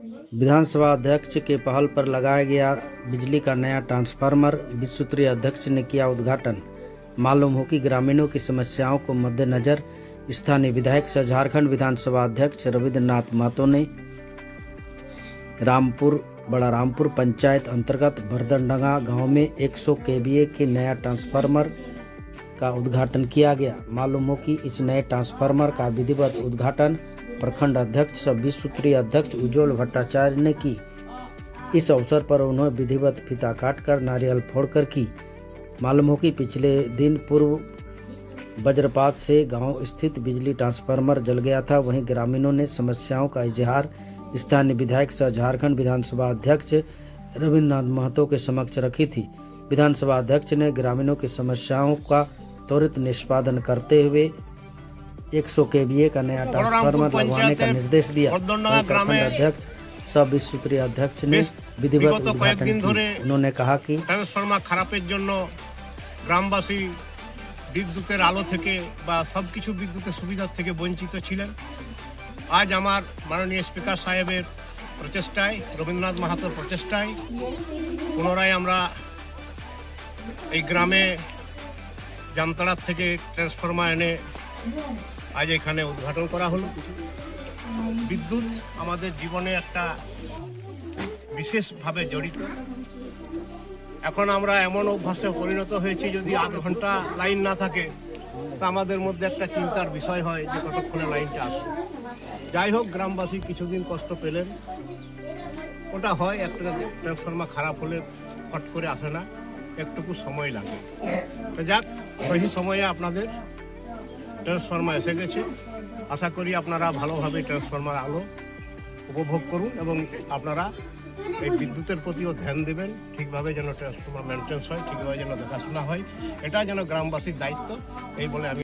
विधानसभा अध्यक्ष के पहल पर लगाया गया बिजली का नया ट्रांसफार्मर। विश्व सूत्रीय अध्यक्ष ने किया उद्घाटन। मालूम हो कि ग्रामीणों की समस्याओं को मद्देनजर स्थानीय विधायक सह झारखंड विधानसभा अध्यक्ष रविंद्रनाथ महतो ने बड़ा रामपुर पंचायत अंतर्गत भरदनडंगा गांव में 100 केवीए के नया ट्रांसफार्मर का उद्घाटन किया गया। मालूम हो कि इस नए ट्रांसफार्मर का विधिवत उद्घाटन प्रखंड अध्यक्ष सह विश्व सूत्रीय अध्यक्ष उज्ज्वल भट्टाचार्य ने की। इस अवसर पर उन्होंने विधिवत फीता काटकर नारियल फोड़कर की। मालूम हो कि पिछले दिन पूर्व वज्रपात से गांव स्थित बिजली ट्रांसफार्मर जल गया था। वहीं ग्रामीणों ने समस्याओं का इजहार स्थानीय विधायक सह झारखंड विधानसभा अध्यक्ष रविंद्रनाथ महतो के समक्ष रखी थी। विधानसभा अध्यक्ष ने ग्रामीणों की समस्याओं का त्वरित निष्पादन करते हुए 100 केवीए का नया ट्रांसफार्मर लगवाने का निर्देश दिया। प्रखंड अध्यक्ष सह विश्व सूत्रीय अध्यक्ष ने विधिवत उद्घाटन किया। उन्होंने कहा कि ट्रांसफार्मर खरापेर जन्य ग्रामबासी विद्युतेर आलो थेके बा सबकिछु विद्युतेर सुविधा थेके वंचित छिलेन। आज आमार माननीय स्पीकर साहेबेर प्रचेष्टाय रविंद्रनाथ माहातोर प्रचेष्टाय पुनराय आमरा এই গ্রামে জামতলা থেকে ট্রান্সফরমার এনে আজ এখানে উদ্ঘাটন করা হলো। বিদ্যুৎ আমাদের জীবনে একটা বিশেষভাবে জড়িত। এখন আমরা এমন অভ্যাসে পরিণত হয়েছি, যদি আধ ঘন্টা লাইন না থাকে তা আমাদের মধ্যে একটা চিন্তার বিষয় হয় যে কতক্ষণে লাইনটা আসবে। যাই হোক, গ্রামবাসী কিছুদিন কষ্ট পেলেন। ওটা হয়, একটা ট্রান্সফরমার খারাপ হলে ফট করে আসে না, একটুকু সময় লাগে। তো যাক, সেই সময়ে আপনাদের ট্রান্সফরমার এসে গেছে। আশা করি আপনারা ভালোভাবে ট্রান্সফরমার আলো উপভোগ করুন এবং আপনারা এই বিদ্যুতের প্রতিও ধ্যান দেবেন। ঠিকভাবে যেন ট্রান্সফরমার মেনটেন্স হয়, ঠিকভাবে যেন দেখাশোনা হয়, এটা যেন গ্রামবাসীর দায়িত্ব। এই বলে আমি